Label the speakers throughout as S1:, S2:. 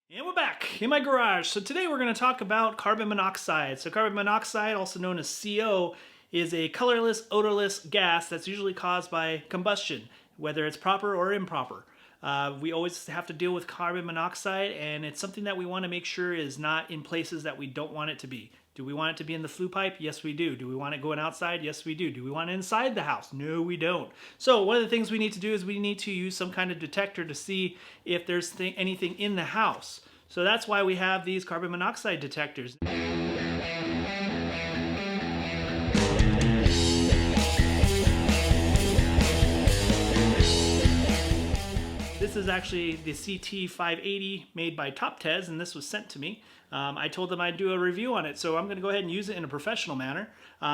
S1: And we're back in my garage. So today we're going to talk about carbon monoxide. So carbon monoxide, also known as CO, is a colorless, odorless gas that's usually caused by combustion, whether it's proper or improper. We always have to deal with carbon monoxide, and it's something that we want to make sure is not in places that we don't want it to be. Do we want it to be in the flue pipe? Yes, we do. Do we want it going outside? Yes, we do. Do we want it inside the house? No, we don't. So one of the things we need to do is we need to use some kind of detector to see if there's anything in the house. So that's why we have these carbon monoxide detectors. This is actually the CT-580 made by TOPTES, and this was sent to me. I told them I'd do a review on it, so I'm going to go ahead and use it in a professional manner.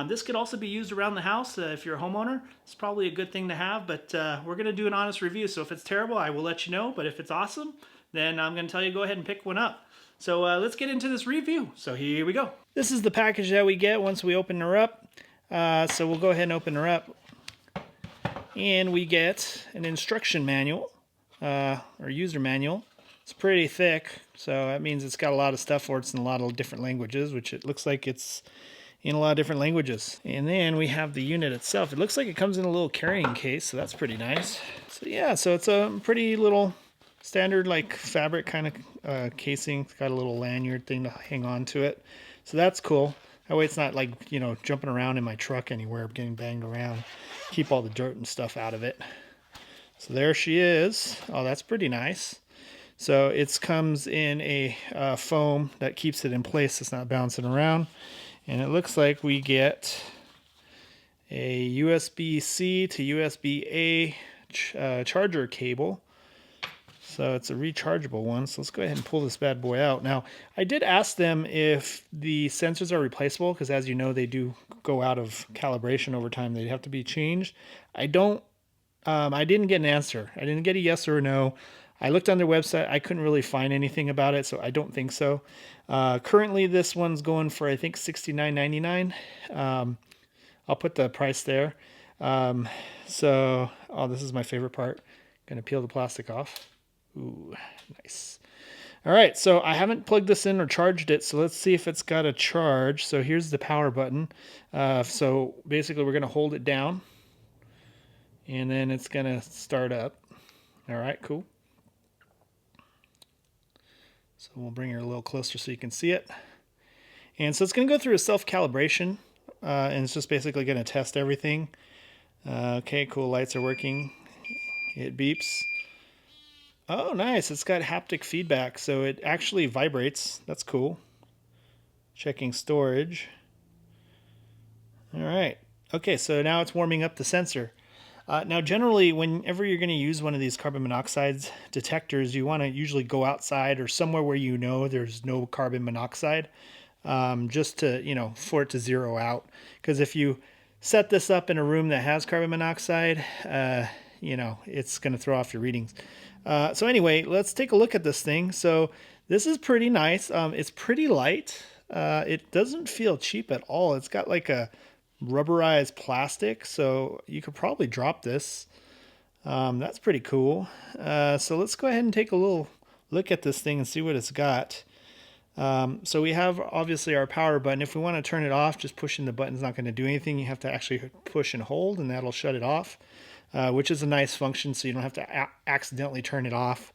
S1: This could also be used around the house if you're a homeowner. It's probably a good thing to have, but we're going to do an honest review, so if it's terrible, I will let you know, but if it's awesome, then I'm going to tell you go ahead and pick one up. So let's get into this review. So here we go. This is the package that we get once we open her up. So we'll go ahead and open her up. And we get an instruction manual. Or user manual. It's pretty thick, so that means it's got a lot of stuff for it's in a lot of different languages, which it looks like it's in a lot of different languages. And then we have the unit itself. It looks like it comes in a little carrying case, so that's pretty nice. So yeah, so it's a pretty little standard like fabric kind of casing. It's got a little lanyard thing to hang on to it. So that's cool. That way it's not like, you know, jumping around in my truck anywhere, getting banged around. Keep all the dirt and stuff out of it. So there she is. Oh, that's pretty nice. So it comes in a foam that keeps it in place. It's not bouncing around. And it looks like we get a USB-C to USB-A charger cable. So it's a rechargeable one. So let's go ahead and pull this bad boy out. Now, I did ask them if the sensors are replaceable, because as you know, they do go out of calibration over time. They have to be changed. I didn't get an answer. I didn't get a yes or a no. I looked on their website. I couldn't really find anything about it, so I don't think so. Currently, this one's going for, I think, $69.99. I'll put the price there. Oh, this is my favorite part. Going to peel the plastic off. Ooh, nice. All right, so I haven't plugged this in or charged it, so let's see if it's got a charge. So here's the power button. So basically, we're going to hold it down. And then it's going to start up. All right, cool. So we'll bring her a little closer so you can see it. And so it's going to go through a self-calibration, and it's just basically going to test everything. Okay, cool. Lights are working. It beeps. Oh, nice. It's got haptic feedback, so it actually vibrates. That's cool. Checking storage. All right. Okay, so now it's warming up the sensor. Now, generally, whenever you're going to use one of these carbon monoxide detectors, you want to usually go outside or somewhere where you know there's no carbon monoxide, just to, you know, for it to zero out. Because if you set this up in a room that has carbon monoxide, you know, it's going to throw off your readings. So anyway, let's take a look at this thing. So this is pretty nice. It's pretty light. It doesn't feel cheap at all. It's got like a rubberized plastic, so you could probably drop this. That's pretty cool. So let's go ahead and take a little look at this thing and see what it's got. So we have obviously our power button. If we want to turn it off, just pushing the button's not going to do anything. You have to actually push and hold, and that'll shut it off, which is a nice function, so you don't have to accidentally turn it off.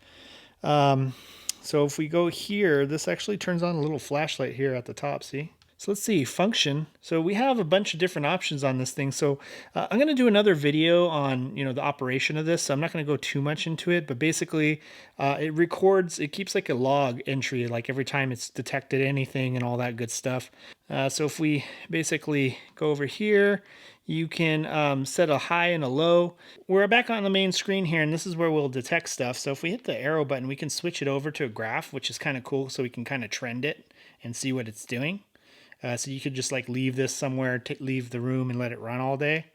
S1: So if we go here, this actually turns on a little flashlight here at the top, see? So let's see, function. So we have a bunch of different options on this thing. So I'm going to do another video on, you know, the operation of this. So I'm not going to go too much into it, but basically it records, it keeps like a log entry, like every time it's detected anything and all that good stuff. So if we basically go over here, you can set a high and a low. We're back on the main screen here, and this is where we'll detect stuff. So if we hit the arrow button, we can switch it over to a graph, which is kind of cool. So we can kind of trend it and see what it's doing. So you could just like leave this somewhere, leave the room and let it run all day.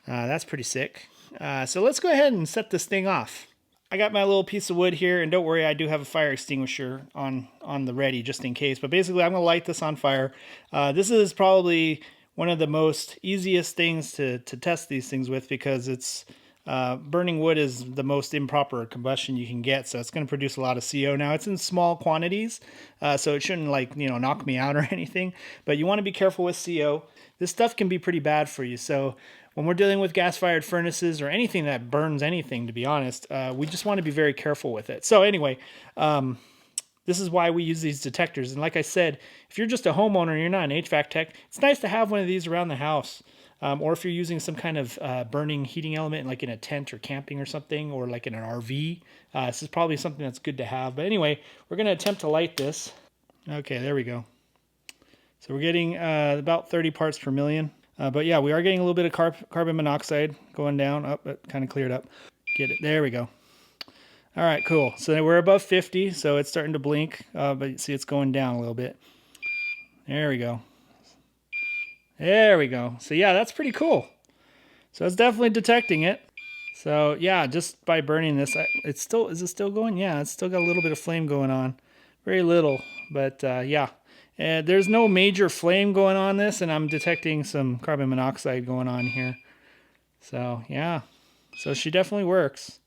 S1: That's pretty sick. So let's go ahead and set this thing off. I got my little piece of wood here, and don't worry, I do have a fire extinguisher on the ready just in case. But basically, I'm going to light this on fire. This is probably one of the most easiest things to test these things with, because it's Burning wood is the most improper combustion you can get, so it's going to produce a lot of CO. Now, it's in small quantities, so it shouldn't, like, knock me out or anything, but you want to be careful with CO. This stuff can be pretty bad for you, so when we're dealing with gas-fired furnaces or anything that burns anything, to be honest, we just want to be very careful with it. So anyway, this is why we use these detectors. And like I said, if you're just a homeowner and you're not an HVAC tech, it's nice to have one of these around the house. Or if you're using some kind of burning heating element, like in a tent or camping or something, or like in an RV, this is probably something that's good to have. But anyway, we're going to attempt to light this. Okay, there we go. So we're getting about 30 parts per million. But yeah, we are getting a little bit of carbon monoxide going down. Oh, it kind of cleared up. Get it. There we go. All right, cool. So we're above 50, so it's starting to blink. But you see it's going down a little bit. There we go. There we go. So yeah, that's pretty cool. So it's definitely detecting it. So yeah, just by burning this, is it still going? Yeah, it's still got a little bit of flame going on. Very little, but yeah. There's no major flame going on this, and I'm detecting some carbon monoxide going on here. So yeah, so she definitely works.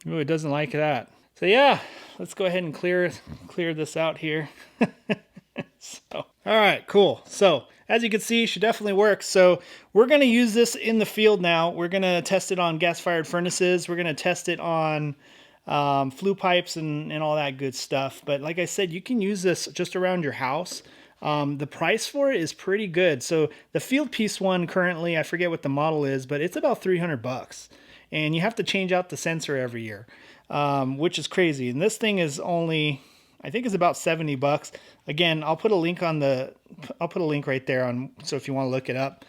S1: Ooh, it doesn't like that. So yeah, let's go ahead and clear this out here. So, all right, cool. So as you can see, she definitely works. So we're going to use this in the field now. We're going to test it on gas-fired furnaces. We're going to test it on flue pipes and all that good stuff. But like I said, you can use this just around your house. The price for it is pretty good. So the field piece one currently, I forget what the model is, but it's about $300. And you have to change out the sensor every year, which is crazy. And this thing is only, I think it's about $70. Again, I'll put a link right there so if you want to look it up.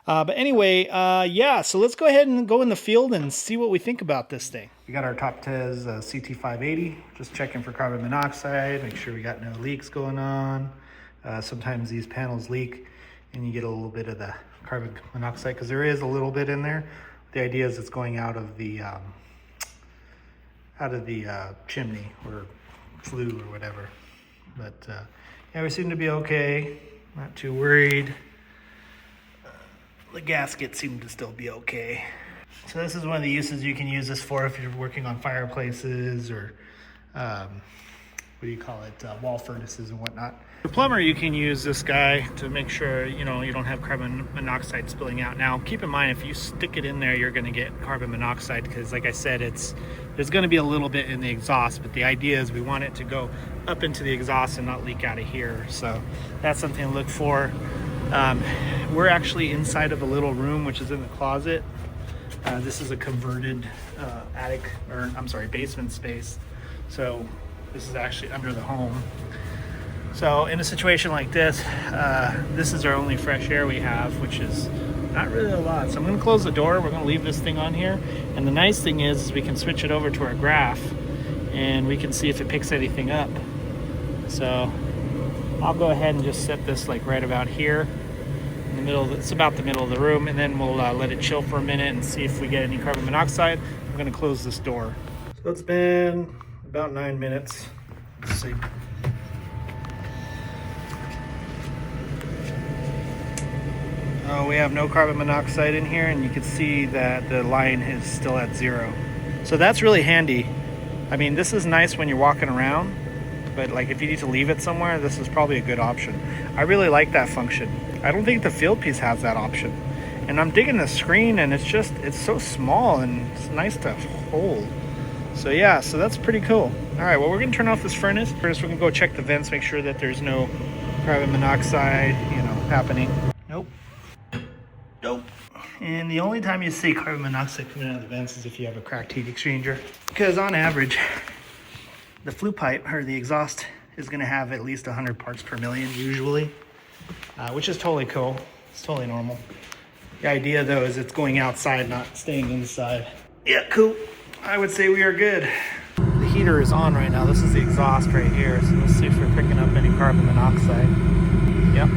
S1: But anyway, yeah, so let's go ahead and go in the field and see what we think about this thing. We got our TOPTES CT-580, just checking for carbon monoxide, make sure we got no leaks going on. Sometimes these panels leak and you get a little bit of the carbon monoxide because there is a little bit in there. The idea is it's going out of the chimney or flue or whatever. But yeah, we seem to be okay. Not too worried. The gasket seemed to still be okay. So this is one of the uses you can use this for if you're working on fireplaces or what do you call it, wall furnaces and whatnot. The plumber, you can use this guy to make sure you don't have carbon monoxide spilling out. Now keep in mind, if you stick it in there, you're going to get carbon monoxide because like I said, there's going to be a little bit in the exhaust, but the idea is we want it to go up into the exhaust and not leak out of here. So that's something to look for. We're actually inside of a little room which is in the closet. This is a converted basement space. So this is actually under the home. So in a situation like this, this is our only fresh air we have, which is not really a lot. So I'm going to close the door. We're going to leave this thing on here. And the nice thing is we can switch it over to our graph and we can see if it picks anything up. So I'll go ahead and just set this like right about here in the middle. It's about the middle of the room, and then we'll let it chill for a minute and see if we get any carbon monoxide. I'm going to close this door. So it's been about 9 minutes. Let's see. Oh, we have no carbon monoxide in here, and you can see that the line is still at 0. So that's really handy. I mean, this is nice when you're walking around, but like if you need to leave it somewhere, this is probably a good option. I really like that function. I don't think the field piece has that option. And I'm digging the screen, and it's so small and it's nice to hold. So yeah, so that's pretty cool. All right, well, we're gonna turn off this furnace. First, we're gonna go check the vents, make sure that there's no carbon monoxide, happening. Nope. And the only time you see carbon monoxide coming out of the vents is if you have a cracked heat exchanger. Because on average, the flue pipe or the exhaust is gonna have at least 100 parts per million usually, which is totally cool. It's totally normal. The idea though is it's going outside, not staying inside. Yeah, cool. I would say we are good. The heater is on right now. This is the exhaust right here. So let's see if we're picking up any carbon monoxide. Yep.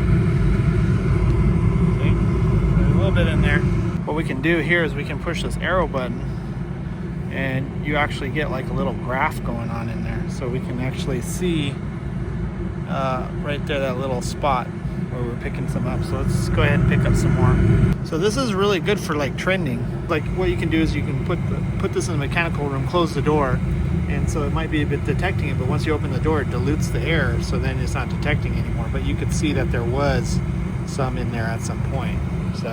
S1: A little bit in there. What we can do here is we can push this arrow button and you actually get like a little graph going on in there, so we can actually see right there, that little spot where we're picking some up. So let's go ahead and pick up some more. So this is really good for like trending. Like what you can do is you can put this in the mechanical room, close the door, and so it might be a bit detecting it, but once you open the door, it dilutes the air, so then it's not detecting anymore. But you could see that there was some in there at some point. So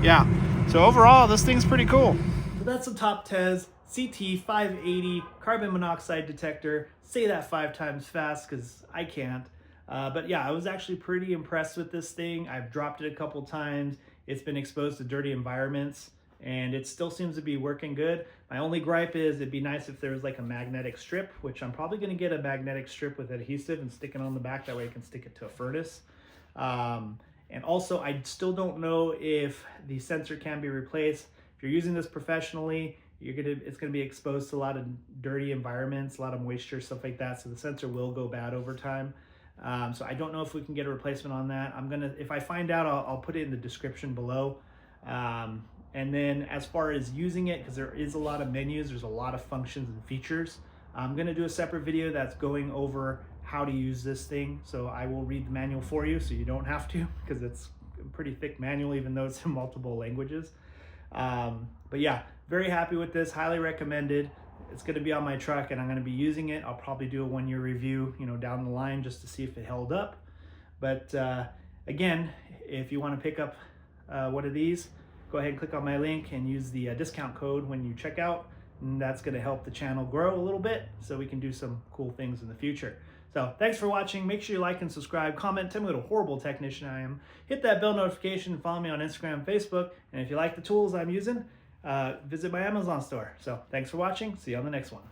S1: yeah, so overall this thing's pretty cool. So that's some TOPTES CT-580 Carbon Monoxide Detector. Say that 5 times fast because I can't. But yeah, I was actually pretty impressed with this thing. I've dropped it a couple times. It's been exposed to dirty environments and it still seems to be working good. My only gripe is it'd be nice if there was like a magnetic strip, which I'm probably gonna get a magnetic strip with adhesive and stick it on the back. That way I can stick it to a furnace. And also I still don't know if the sensor can be replaced. If you're using this professionally, it's gonna be exposed to a lot of dirty environments, a lot of moisture, stuff like that. So the sensor will go bad over time. So I don't know if we can get a replacement on that. If I find out, I'll put it in the description below. And then as far as using it, because there is a lot of menus, there's a lot of functions and features. I'm gonna do a separate video that's going over how to use this thing. So I will read the manual for you so you don't have to, because it's a pretty thick manual, even though it's in multiple languages. But yeah, very happy with this, highly recommended. It's going to be on my truck and I'm going to be using it. I'll probably do a 1-year review, down the line just to see if it held up. But again, if you want to pick up one of these, go ahead and click on my link and use the discount code when you check out. And that's going to help the channel grow a little bit so we can do some cool things in the future. So thanks for watching. Make sure you like and subscribe, comment, tell me what a horrible technician I am. Hit that bell notification, follow me on Instagram and Facebook. And if you like the tools I'm using, visit my Amazon store. So thanks for watching. See you on the next one.